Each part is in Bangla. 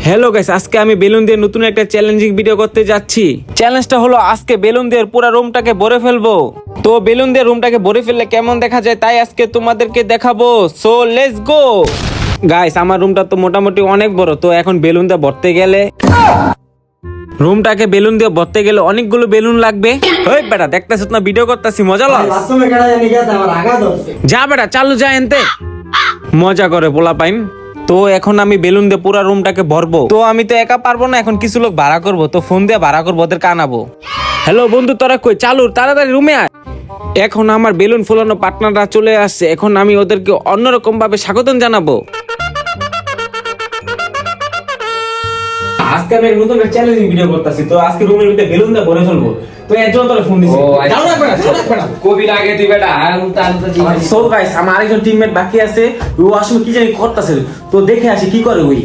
হ্যালো গাইস, আজকে আমি বেলুন দিয়ে নতুন একটা চ্যালেঞ্জিং ভিডিও করতে যাচ্ছি। চ্যালেঞ্জটা হলো আজকে বেলুন দিয়ে পুরো রুমটাকে ভরে ফেলবো। তো বেলুন দিয়ে রুমটাকে ভরে ফেললে কেমন দেখা যায় তাই আজকে তোমাদেরকে দেখাবো। সো লেটস গো গাইস, আমার রুমটা তো মোটামুটি অনেক বড়। তো এখন বেলুন দিয়ে ভরতে গেলে রুমটাকে বেলুন দিয়ে ভরতে গেলে অনেকগুলো বেলুন লাগবে। ওই বেটা দেখতেছিস না, ভিডিও করতেছি, মজা লস। যা বেটা চালু যা এনতে মজা করে পোলা পাইন। তো এখন আমি বেলুন দিয়ে পুরো রুমটাকে ভরবো। তো আমি তো একা পারবো না, এখন কিছু লোক ভাড়া করবো। তো ফোন দিয়ে ভাড়া করবো, ওদেরকে আনাবো। হ্যালো বন্ধু, তোরা কই? চালু তাড়াতাড়ি রুমে আয়। এখন আমার বেলুন ফুলানো পার্টনাররা চলে আসছে। এখন আমি ওদেরকে অন্যরকম ভাবে স্বাগতম জানাবো। আজকে আমি নতুন একটা চ্যালেঞ্জিং ভিডিও করতেছি। তো আজকে রুমের ভিতরে বেলুন দিয়ে ভরে ফেলবো। তো এর জন্য তোরা ফোন দিছি। কবি লাগে তুই বেটা সো গাইস, আমার আরেকজন টিমমেট বাকি আছে। ও আসলে কি জানি করতেছে। তো দেখে আসি কি করে ওই।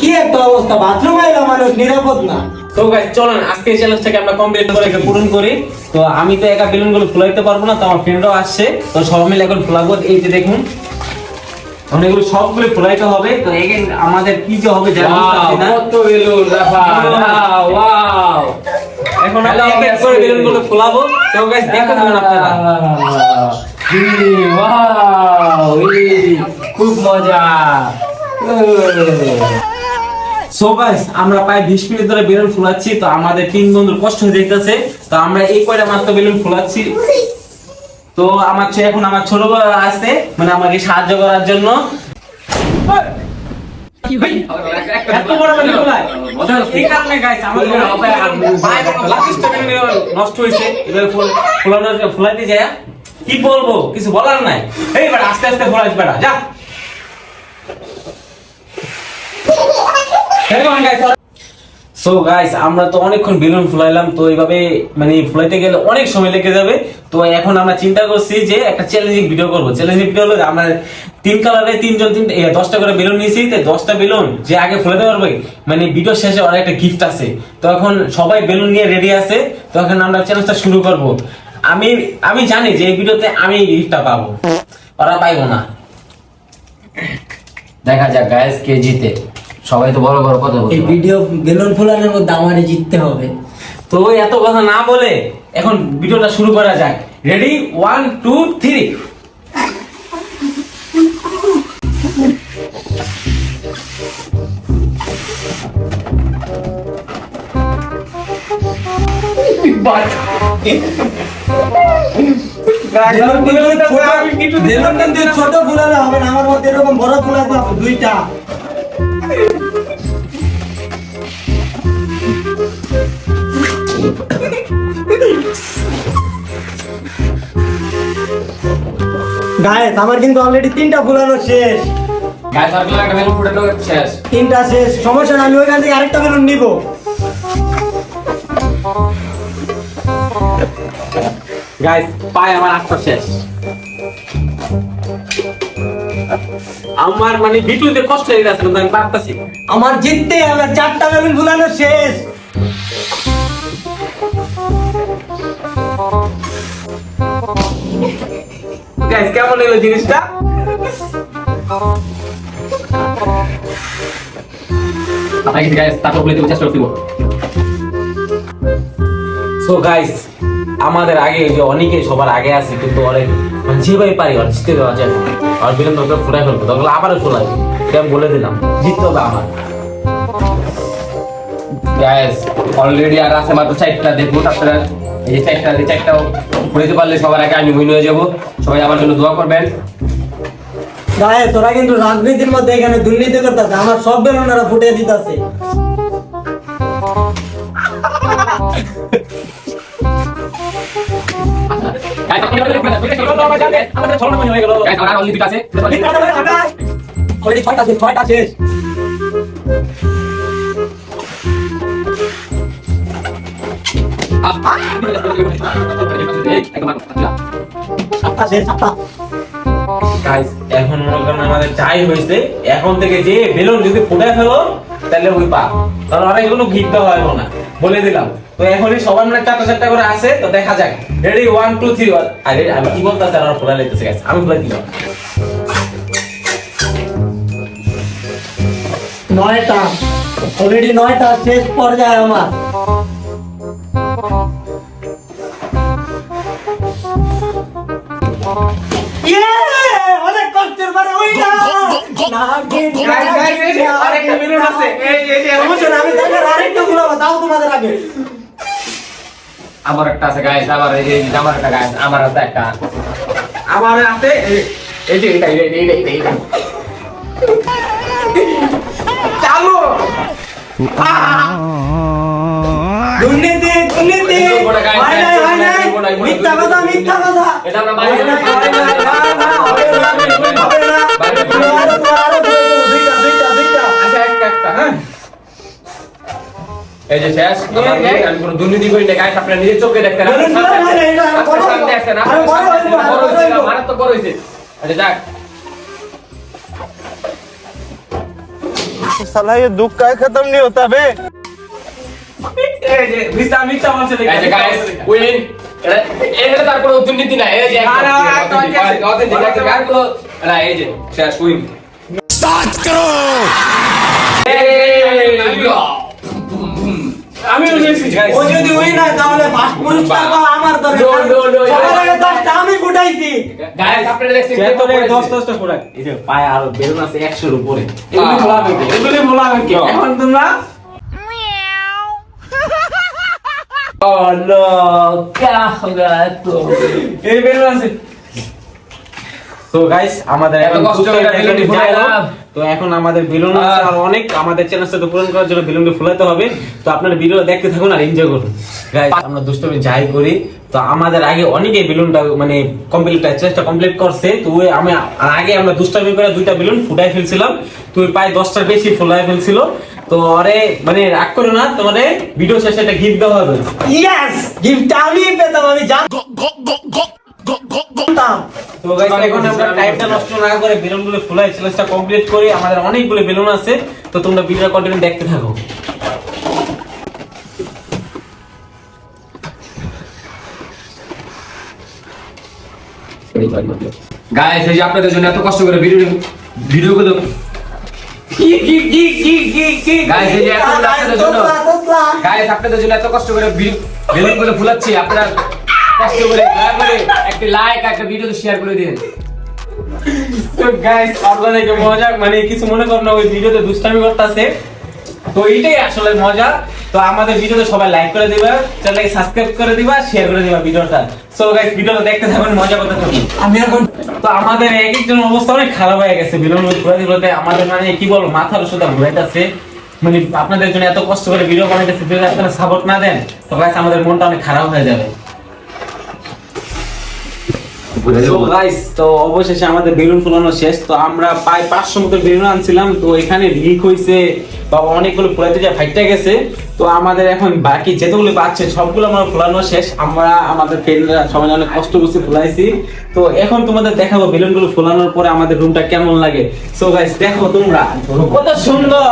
কি একটা অবস্থা, বাথরুম আইলা মানুষ নিরাপদ না। তো গাইস চলেন আজকে এই চ্যালেঞ্জটাকে আমরা কমপ্লিট করে পূরণ করি। তো আমি তো একা বেলুনগুলো ফুলাইতে পারবো না, তো আমার ফ্রেন্ডও আসছে। তো সবাই মিলে এখন ফুলাবো। এই যে দেখুন, এখন এগুলো সবগুলো ফুলাইতে হবে। তো এগেন আমাদের কি যে হবে জানি না। কত বেলুন রাফা ওয়াও এখন আমরা এক এক করে বেলুনগুলো ফুলাবো। তো গাইস দেখুন আপনারা, ওয়াও খুব মজা। সো গাইস আমরা প্রায় 20 মিনিট ধরে বেলুন ফুলাচ্ছি। তো আমাদের তিন বন্ধুর কষ্ট হয়ে যাইতেছে। তো আমরা এই কয়টা মাত্র বেলুন ফুলাচ্ছি। তো আমার এখন আমার ছোট বড় আছে, মানে আমাকে সাহায্য করার জন্য। এত বড় বেলুন ফুলায় এই কারণে গাইস আমাদের নষ্ট হয়েছে। এবার ফুলাইতে যায় কি বলবো, কিছু বলার নাই। এই বেটা আস্তে আস্তে ফুলাইস বেটা, যা। সো গাইস আমরা তো অনেকক্ষণ বেলুন ফুলাইলাম। তো এইভাবে মানে ফুলাইতে গেলে অনেক সময় লেগে যাবে। তো এখন আমরা চিন্তা করছি যে একটা চ্যালেঞ্জিং ভিডিও করবো। চ্যালেঞ্জিং ভিডিও হলো আমরা 3 কালারে 10টা করে বেলুন নিয়েছি। 10টা বেলুন যে আগে ফুলাতে পারবে, মানে ভিডিও শেষে ওর একটা গিফট আছে। তো এখন সবাই বেলুন নিয়ে রেডি আছে। তো এখন আমরা চ্যালেঞ্জটা শুরু করব। আমি জানি যে এই ভিডিওতে আমি গিফটটা পাবো, ওরা পাইবো না। দেখা যাক গাইস কে জিতে। সবাই তো বড় বড় কথা এই বলছে। ভিডিও বেলুন ফুলানোর মধ্যে আমারই জিততে হবে। তো এত কথা না বলে এখন ভিডিওটা শুরু করা যাক। রেডি 1 2 3। বেলুন কিন্তু ছোট ফুলালে হবে না, আমার মধ্যে এরকম বড় ফুলাতে হবে 2টা। গাইস আমার কিন্তু অলরেডি 3টা ফুলানো শেষ। গাইস আর একটা বেলুন ফুটানো শেষ। 3টা শেষ, সমস্যা না, আমি ওইখান থেকে আরেকটা বেলুন নিব। গাইস পাই আমার আটটা শেষ। আমার মানে ভিডিওতে কষ্ট হয়ে গেছে, কিন্তু আমি পারতাছি। আমার জিততে হবে, 4টা বেলুন ফুলানো শেষ। গাইস কেমন লাগলো জিনিসটা? আপনারা কি গাইস তারপর বলে দেব, চেষ্টা করব। সো গাইস আমাদের আগে যে অনেকে সবার আগে আছে, কিন্তু অনেক মানে যেভাবে পারি আর জিততে দেওয়া যায় না। আর বেলুন দরকার ফুটাই ফেলবো, তখন আবারও ফুলাই। এটা আমি বলে দিলাম, জিততে হবে আমার। গাইস অলরেডি আর আছে মাত্র 4টা। দেখুন আপনারা এই 4টাও ফুটাতে পারলে সবার আগে আমি উইন হয়ে যাব। সবাই আমার জন্য দোয়া করবেন। গাইস তোরা কিন্তু রাজনীতির মধ্যে এখানে দুর্নীতি করতেছে, আমার সব বেলুন ওরা ফুটিয়ে দিতেছে। গাইস আমাদের ছড়ানো হয়ে গেল। গাইস আর অনলি 2টা আছে। অলরেডি 6টা শেষ, 6টা শেষ। গাইস এখন মনে করেন আমাদের টাই হয়েছে। এখন থেকে যে বেলুন যদি ফুটায় ফেলো তাহলে ওই পা, কারণ ওরা এগুলো গিফট দেওয়া হবে না, বলে দিলাম। তো এখনই সবার মানে চারটা চারটা করে আছে, তো দেখা যাক। রেডি 1 2 3 আরে আমি কি বলতাছি আর ফুলা লাইতেছে গাইস, আমি ফুলা দিলাম 9টা অলরেডি 9টা শেষ পর্যায়ে আমার। অনেক কষ্টের পরে ওইটা আরেকটা বেলুন আছে, এই আমি তাকে আরেকটা গুলাবো, তাও তোমাদের আগে। আমার একটা আছে গাইস, আমার এই যে আমার একটা গাইস, আমার আছে একটা, আমার আছে এই যে এইটা চালু। দুর্নীতি দুর্নীতি হয় নাই মিথ্যা কথা মিথ্যা কথা। এটা আমরা হয় না, হয় না, না, হবে না, হবে না। আরো দুইটা। আচ্ছা একটা হ্যাঁ। এই যে শেষ, আমি কোনো দুর্নীতি করি না গাইস, আপনারা নিজের চোখে দেখতে না, বলুন, বলুন, না, না, এটা আরো বড় হইবো। সামনে আসেন, আরো বড় হইবো, আরো বড় হইবো। মারাত্মক বড় হইছে। আচ্ছা যাক, साला ये दुख का खत्म नहीं होता बे। এই যে মিথ্যা বলছে এই যে গাইস উইন, এটা তার কোনো দুর্নীতি না, এই যে না, না, একটা অথেন্টিক আর কোনো না, এই যে শেষ উইন। আমি বুঝেছি গাইস। ও যদি ওই না তাহলে ফার্স্ট পুরস্কার পাওয়া আমার দরকার। No, no, no, সবার আগে 10টা আমি ফুটাইছি। গাইস আপনারা দেখছেন সে তো রে 10-10টা প্রোডাক্ট, এই যে পায়ে আরো বেলুন আছে 100 এর উপরে। এগুলি বলা হবে কি? এখন তোমরা Oh no, क्या होगा तो? এই বেলুন আছে। তো গাইস আমাদের এত এখন কষ্ট করে বেলুন ফুলাইলাম। তো এখন আমাদের বেলুন আছে আর অনেক, আমাদের চ্যানেল সাথে পূরণ করার জন্য বেলুনকে ফুলাতে হবে। তো আপনারা ভিডিও দেখতে থাকুন আর এনজয় করুন। গাইস আমরা দুষ্টমি যাই করি, তো আমাদের আগে অনেকে বেলুনটা মানে চেষ্টা কমপ্লিট করছে। তো আমি আগে আমরা দুষ্টমি করে 2টা বেলুন ফুটাই ফেলছিলাম, তো প্রায় 10টার বেশি ফুলাই ফেলছিল। তো আরে মানে রাগ করো না, তোমাদের ভিডিও শেষে একটা গিফট দেওয়া হবে। ইয়েস, গিফট আমি পেতাম, আমি জানতাম। তো গাইস এখন আমরা টাইমটা নষ্ট না করে বেলুনগুলো ফুলাই চ্যালেঞ্জটা কমপ্লিট করি। আমাদের অনেকগুলো বেলুন আছে, তো তোমরা ভিডিও কন্টিনিউ দেখতে থাকো। গাইস এই যে আপনাদের জন্য এত কষ্ট করে ভিডিও করে গাইস এই যে আপনাদের জন্য গাইস আপনাদের জন্য এত কষ্ট করে বেলুন গুলো ফুলাচ্ছি, আপনারা কষ্ট করে দয়া করে একটা লাইক একটা ভিডিও শেয়ার করে দিন। তো গাইস আপনাদেরকে মজা মানে কিছু মনে করো না, ওই ভিডিওতে দুষ্টামি করতেছে, তো এইটাই আসলে মজা। তো আমাদের ভিডিওতে সবাই লাইক করে দিবা, চ্যানেলকে সাবস্ক্রাইব করে দিবা, শেয়ার করে দিবা ভিডিওটা। সো গাইস ভিডিওটা দেখতে থাকুন, মজা করতে থাকুন। আমি এখন তো আমাদের এক একজন অবস্থা অনেক খারাপ হয়ে গেছে বেলুন ঘুরে দিতে, আমাদের মানে কি বলবো মাথার ওষুধটা ঘুরাইতেছে। মানে আপনাদের জন্য এত কষ্ট করে ভিডিও বানাইতেছি, যদি আপনারা সাপোর্ট না দেন তো গাইস আমাদের মনটা অনেক খারাপ হয়ে যাবে। So guys, তো অবশেষে আমাদের বেলুন ফুলানো শেষ। তো আমরা প্রায় 500 মতো বেলুন আনছিলাম, তো এখানে লিক হইছে বা অনেকগুলো ফুলাইতে যা ফাইটটা গেছে। তো আমাদের এখন বাকি যেতগুলো বাচ্চা সবগুলো আমরা ফুলানো শেষ। আমরা আমাদের ফ্রেন্ডরা সবাই অনেক কষ্ট করে ফুলাইছি। তো এখন তোমাদের দেখাবো বেলুনগুলো ফুলানোর পরে আমাদের রুমটা কেমন লাগে। সো গাইস দেখো তোমরা কত সুন্দর।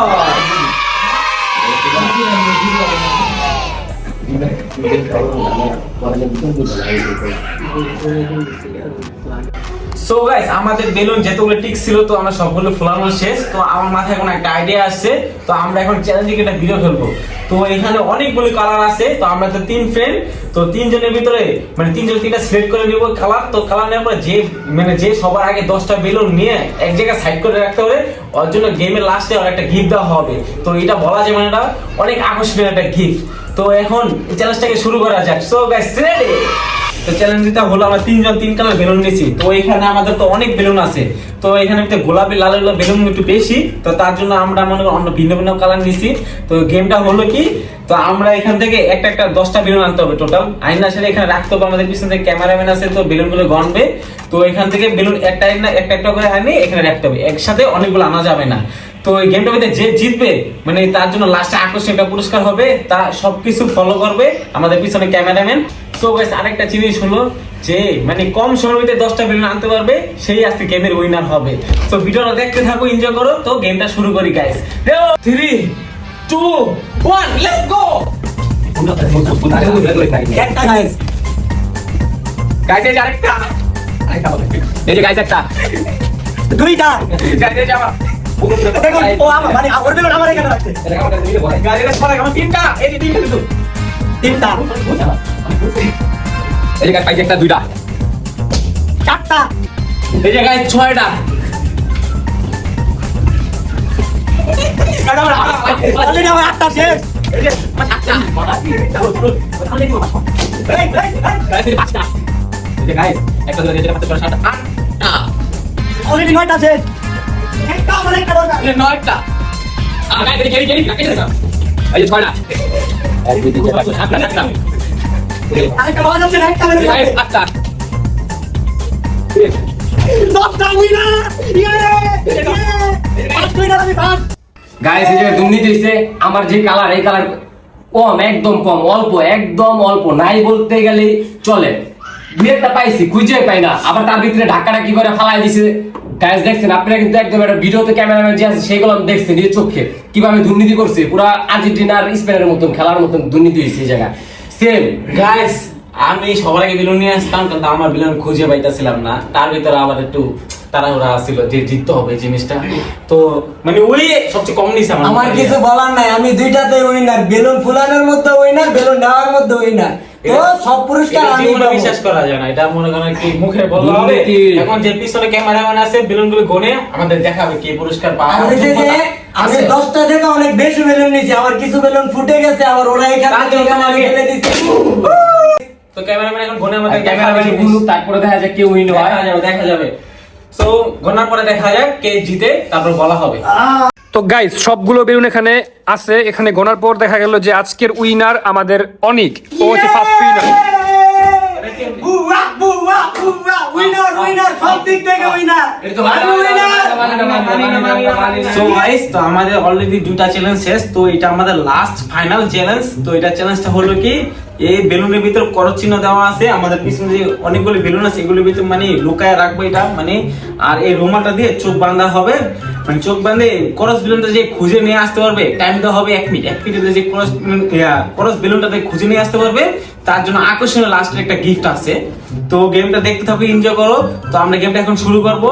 সো গাইস আমাদের বেলুন যেতগুলো টিক ছিল, তো আমরা সবগুলো ফুলানো শেষ। তো আমার মাথায় এখন একটা আইডিয়া আসছে, তো আমরা এখন চ্যালেঞ্জিং একটা ভিডিও খেলবো। তো এখানে অনেকগুলো কালার আছে, তো আমরা তো 3 ফ্রেন্ড, তো 3 জনের ভিতরে মানে 3 জন 3টা সিলেক্ট করে নিব কালার। তো কালার নেওয়ার পরে যে সবার আগে 10টা বেলুন নিয়ে এক জায়গায় সাইড করে রাখতে হবে, ওর জন্য গেমের লাস্টে আর একটা গিফট দেওয়া হবে। তো এটা বলা যায় মানে এটা অনেক আকর্ষণীয় একটা গিফট। তো এখন এই চ্যালেঞ্জটাকে শুরু করা যাক। So guys ready? তো চ্যালেঞ্জটা হলো আমরা 3 জন 3 কালার বেলুন নিয়েছি। তো এখানে আমাদের তো অনেক বেলুন আছে, তো এখানে একটা গোলাপি লাল বেলুন একটু বেশি, তো তার জন্য আমরা মনে করি অন্য ভিন্ন ভিন্ন কালার নিয়েছি। তো গেমটা হলো কি, তো আমরা এখান থেকে একটা 10টা বেলুন আনতে হবে টোটাল। আইনা সেটা এখানে রাখতে হবে, আমাদের পিছনে থেকে ক্যামেরাম্যান আছে, তো বেলুনগুলো গণবে। তো এখান থেকে বেলুন একটা করে আনি এখানে রাখতে হবে, একসাথে অনেকগুলো আনা যাবে না। তো এই গেমটার মধ্যে যে জিতবে মানে তার জন্য লাস্টে আকর্ষণীয় একটা পুরস্কার হবে, তা সবকিছু ফলো করবে আমাদের পিছনে ক্যামেরাম্যান। সো গাইস আরেকটা জিনিস হলো যে মানে কম সময়ের মধ্যে 10টা বেলুন আনতে পারবে সেই আজকে গেমের উইনার হবে। সো ভিডিওটা দেখতে থাকো, এনজয় করো। তো গেমটা শুরু করি গাইস। 3 2 1 let's go. একটা গাইস গাইস এই যে আরেকটা এই যে গাইস একটা দুইটা গাইস এই যে আমার দেখুন ও আমার মানে ওর বেলুন আমার এখানে রাখছে গাইস এটা সবাই আমার তিনটা এই যে তিনটা শুধু তিনটা এই যে গাইস পাইছে একটা দুইটা চারটা এই যে গাইস 6টা অলরেডি আমার আটটা শেষ এই গাইস এই পাঁচটা এই যে গাইস একটা দুইটা তিনটা পাঁচটা ছয়টা সাতটা আটটা অলরেডি নয়টা শেষ একটা আমার একটা দরকার এই নয়টা গাইস এই যে এই যে ছয়টা এক দুই তিন চার পাঁচ ছয় সাতটা সাতটা আরেকটা বাজা যাচ্ছে না একটা বেলুন গাইস আটটা দশটা উইনার ইয়ে পাঁচ উইনার আমি পাঁচ গাইস এই যে দুর্নীতি হইছে আমার যে কালার এই কালার কম একদম কম অল্প একদম অল্প নাই বলতে গেলে চলে দুই একটা পাইছি খুঁজে পাই না আবার তার ভিতরে ঢাকাটা কি করে ফালাই দিছে গাইস দেখছেন আপনারা কিন্তু একদম একটা ভিডিওতে ক্যামেরাম্যান যে আছে সেগুলো দেখছেন নিজের চোখে কিভাবে দুর্নীতি করছে পুরো আর্জেন্টিনার স্পেনের মতন খেলার মতন দুর্নীতি হয়েছে এই জায়গায় সেম গাইস আমি সবার আগে বেলুন নিয়ে আসতাম কিন্তু আমার বেলুন খুঁজে পাইতাছিলাম না তার ভিতরে আবার একটু তাড়াহুড়া ছিল যে জিততে হবে এই জিনিসটা তো মানে ওই সবচেয়ে কম নিছে আমার কিছু বলার নাই আমি দুইটাতে উইনার বেলুন ফুলানোর মধ্যে উইনার বেলুন নেওয়ার মধ্যে উইনার তো সব পুরস্কার এটা আমি জীবনে পাবো। বিশ্বাস করা যায় না এটা মনে করেন কি মুখে বললে হবে দুর্নীতি। এখন যে পিছনে ক্যামেরাম্যান আছে বেলুনগুলো গনে আমাদের দেখাবে কে পুরস্কার পাবে আর ওই যে আমি 10টা থেকে অনেক বেশি বেলুন নিয়েছি আমার কিছু বেলুন ফুটে গেছে আবার ওরা এখানে তার জন্য আমাকে আমাকে- ফেলে দিছে তো ক্যামেরাম্যান এখন গনে আমাদের ক্যামেরাম্যান দেখাবে গুলো তারপরে দেখা যায় কেউ উইন হয় দেখা যাবে সো গনার পরে দেখা যাক কে জিতে তারপর বলা হবে তো গাইস সবগুলো বেলুন এখানে আছে এখানে গোনার পর দেখা গেল যে আজকের উইনার আমাদের অনিক ও হচ্ছে ফার্স্ট উইনার বুয়া বুয়া বুয়া উইনার উইনার সব দিক থেকে উইনার এটা তো আমি উইনার সো গাইস তো আমাদের অলরেডি দুটা চ্যালেঞ্জ শেষ তো এটা আমাদের লাস্ট ফাইনাল চ্যালেঞ্জ তো এটা চ্যালেঞ্জটা হলো কি এই বেলুনের ভিতর করস চিহ্ন দেওয়া আছে আমাদের পিছনে যে অনেকগুলো বেলুন আছে এগুলোর ভিতর মানে লুকায় রাখবো এটা মানে আর এই রুমালটা দিয়ে চোখ বাঁধা হবে মানে চোখ বাঁধে করস বেলুনটা যে খুঁজে নিয়ে আসতে পারবে টাইম দেওয়া হবে 1 মিনিট 1 মিনিটে যে করস বেলুনটা খুঁজে নিয়ে আসতে পারবে তার জন্য আকর্ষণীয় লাস্টের একটা গিফট আছে তো গেমটা দেখতে থাকো এনজয় করো তো আমরা গেমটা এখন শুরু করব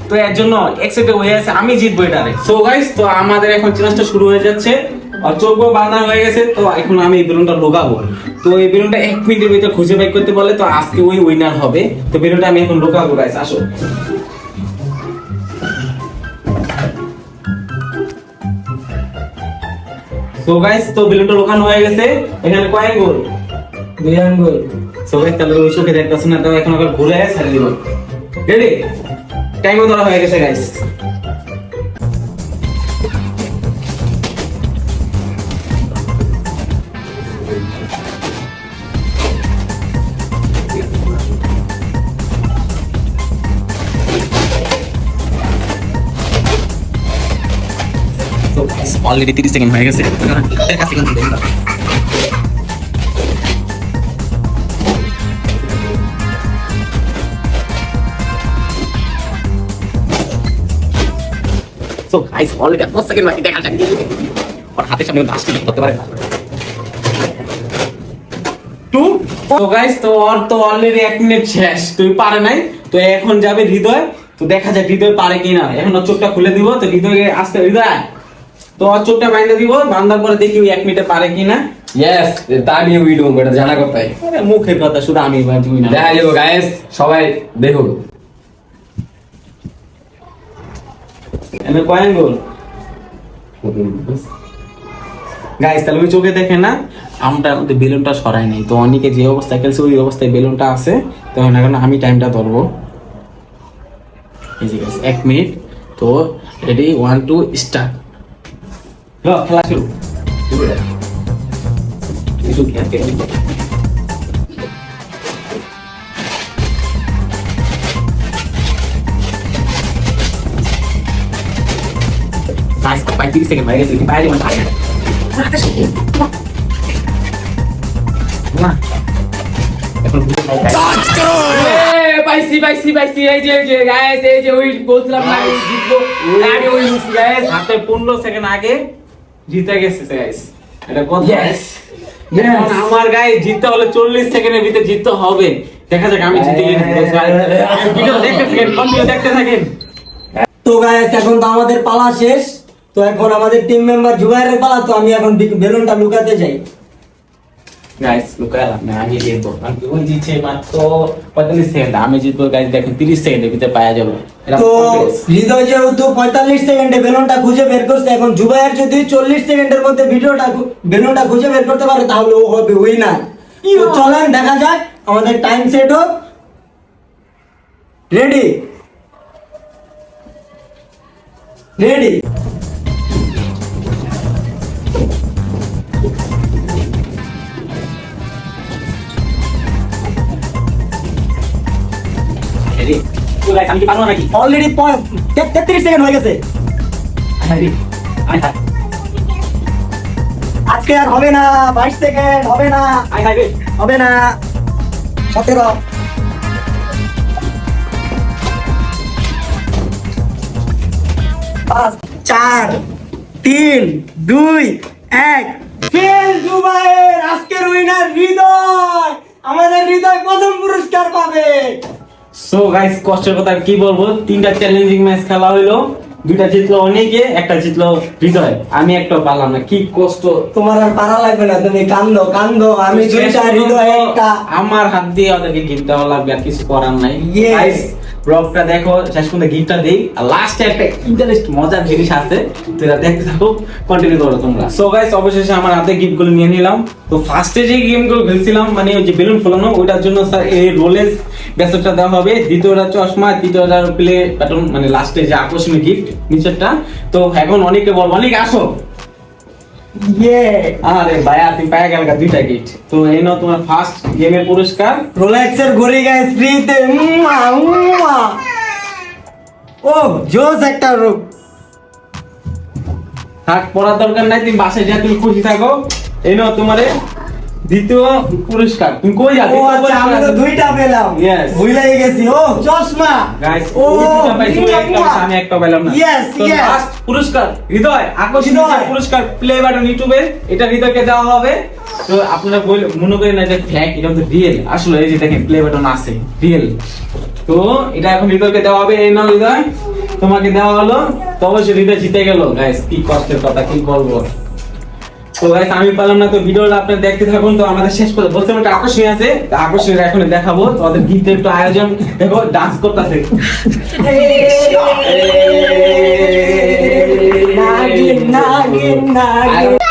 তো এর জন্য এক্সাইটেড হয়ে আছে আমি জিতবো এটারে সো গাইস তো আমাদের এখন চ্যালেঞ্জটা শুরু হয়ে যাচ্ছে আর চোখ বাঁধা হয়ে গেছে তো এখন আমি এই বেলুনটা লুকাবো তো এই বেলুনটা 1 মিনিটের ভিতরে খুঁজে বের করতে পারলে তো আজকে ওই উইনার হবে তো বেলুনটা আমি এখন লুকাবো গাইস আসো সো গাইস তো বেলুনটা লুকানো হয়ে গেছে এখানে কয় আঙ্গুল 2 আঙ্গুল সো গাইস তাহলে ওই চোখে দেখতেছ না তো এখন আবার ঘুরে ছেড়ে দিব রেডি টাইমও ধরা হয়ে গেছে গাইস অলরেডি 30 সেকেন্ড হয়ে গেছে 1 second then so guys already 1 second বাকি দেখা যাক আর হাতের সামনে লাস্ট করতে পারে 2 তো গাইস তো আর তো অলরেডি 1 মিনিট শেষ তুই পারে নাই তো এখন যাবে হৃদয় তো দেখা যাক হৃদয় পারে কিনা এখন ওর চোখটা খুলে দিব তো হৃদয়কে আসতে হৃদয় তো ওর চোখটা বাইন্ধে দিব বান্ধার পরে দেখি ওই 1 মিনিটে পারে কিনা ইয়েস তাই উইন হবে এটা জানা কথাই মুখের কথা শুধু আমি তুই না দেখা যাবে গাইস সবাই দেখুন এনে কয় আঙ্গুল গাইস তাহলে ওই চোখে দেখে না আমরা আমাদের বেলুনটা সরাই নাই তো অনেকে যে অবস্থায় খেলছে ওই অবস্থায় বেলুনটা আছে তো এখন আমি টাইমটা ধরবো এই যে গাইস 1 মিনিট তো রেডি 1 2 স্টার্ট খেলা শুরু কিছু খেলতে গাইস কয় 30 সেকেন্ড হয়ে গেছে বাইরে মানে পারে না এখন পাইছি পাইছি পাইছি এই যে গাইস এই যে ওই বলছিলাম না জিতবো আরে ওই গাইস হাতে 15 সেকেন্ড আগে জিতে গেছে গাইস এটা কত? Yes. এখন আমার গায়ে জিততে হলে 40 সেকেন্ডের ভিতরে জিততে হবে। দেখা যাক আমি জিতে কিনা। ভিডিও দেখতে থাকেন, কন্টিনিউ দেখতে থাকেন। তো গাইস এখন তো আমাদের পালা শেষ। তো এখন আমাদের টিম মেম্বার জুবাইরের পালা। তো আমি এখন বেলুনটা লুকাতে যাই। গাইস লুকালাম না, আমি জিতবো। আমি ওই জিতছে মাত্র 45 সেকেন্ড, আমি জিতবো গাইস দেখেন 30 সেকেন্ডের ভিতরে পাওয়া যাবে। এটা তো confidence। হৃদয় যেহেতু 45 সেকেন্ডে বেলুনটা খুঁজে বের করছে, এখন জুবাইর যদি 40 সেকেন্ডের মধ্যে বেলুনটা খুঁজে বের করতে পারে তাহলে ও হবে উইনার। তো চলেন দেখা যাক, আমাদের টাইম সেট হোক। Ready ready Ready? তো guys, আমি কি পারবো নাকি? অলরেডি 33 সেকেন্ড হয়ে গেছে। Ready? আয় হায়, আজকে আর হবে না, 22 সেকেন্ড হবে না, আয় হায় রে। হবে না। 17 5 4 3 2 1 ফেল জুবাইর। আজকের উইনার হৃদয়। আমাদের হৃদয় প্রথম পুরস্কার পাবে। সো গাইস, কষ্টের কথা আর কি বলবো, 3টা চ্যালেঞ্জিং ম্যাচ খেলা হইলো, 2টা জিতলো অনেকে, একটা জিতলো হৃদয়, আমি একটাও পারলাম না। কি কষ্ট। তোমার আর পারা লাগবে না, তুমি কান্দো কান্দো, আমি দুইটা হৃদয় একটা। আমার হাত দিয়ে ওদেরকে গিফট দেওয়া লাগবে, আর কিছু করার নাই। Yes. গাইস, ব্লগটা দেখো, শেষ পর্যন্ত গিফটটা দেই, আর লাস্টে একটা ইন্টারেস্ট মজার জিনিস আছে, তো এটা দেখতে থাকো, কন্টিনিউ করো তোমরা। সো গাইস, অবশেষে আমার হাতে গিফটগুলো নিয়ে নিলাম। তো ফার্স্টে যে গেমগুলো খেলছিলাম, মানে ওই যে বেলুন ফোলানো, ওইটার জন্য স্যার এই রোলেস ব্যাসেটটা দেওয়া হবে, দ্বিতীয়টা চশমা, তৃতীয়টা প্লে বাটন, মানে লাস্টে যে আকর্ষণীয় গিফট নিচেরটা। তো এখন অনেকে বলবো, অনেক আসো। ইয়ে আরে ভাইয়া, তুমি পায়ে গেল 2টা গিফট। তো এই নাও তোমার ফার্স্ট গেমের পুরস্কার। রোলেক্সের ঘড়ি গাইস ফ্রিতে। ও জোস একটা রূপ। থাক, পড়ার দরকার নাই, তুমি বাসায় যা, তুমি খুশি থাকো। এই নাও তোমারে দ্বিতীয় পুরস্কার। তুমি কই যাবে? ও আচ্ছা, আমি তো দুইটা পেলাম। Yes. ভুলেই গেছি। ও চশমা। গাইস, ও ওই দুটো পাইছো, একটা পাইছো, আমি একটা পেলাম না। Yes, তো yes. লাস্ট পুরস্কার হৃদয়, আকর্ষণীয় হৃদয়। পুরস্কার প্লে বাটন ইউটিউবে, এটা হৃদয়কে দেওয়া হবে। তো আপনারা মনে করেন না যে ফ্যাক, এটা তো রিয়েল। আসলে এই যে দেখেন প্লে বাটন আছে, রিয়েল। তো এটা এখন হৃদয়কে দেওয়া হবে। এই নাও হৃদয়, তোমাকে দেওয়া হলো। তো অবশ্যই হৃদয় জিতে গেল। গাইস, কি কষ্টের কথা, কি বলবো। তো গাইস, আমি পারলাম না, তো ভিডিওটা আপনারা দেখতে থাকুন। তো আমাদের শেষ করে বলতে একটা আকর্ষণীয় আছে, আকর্ষণীয় এখন দেখাবো। তো ওদের গিফটের একটু আয়োজন দেখো, ডান্স করতেছে। নাগিন নাগিন নাগিন।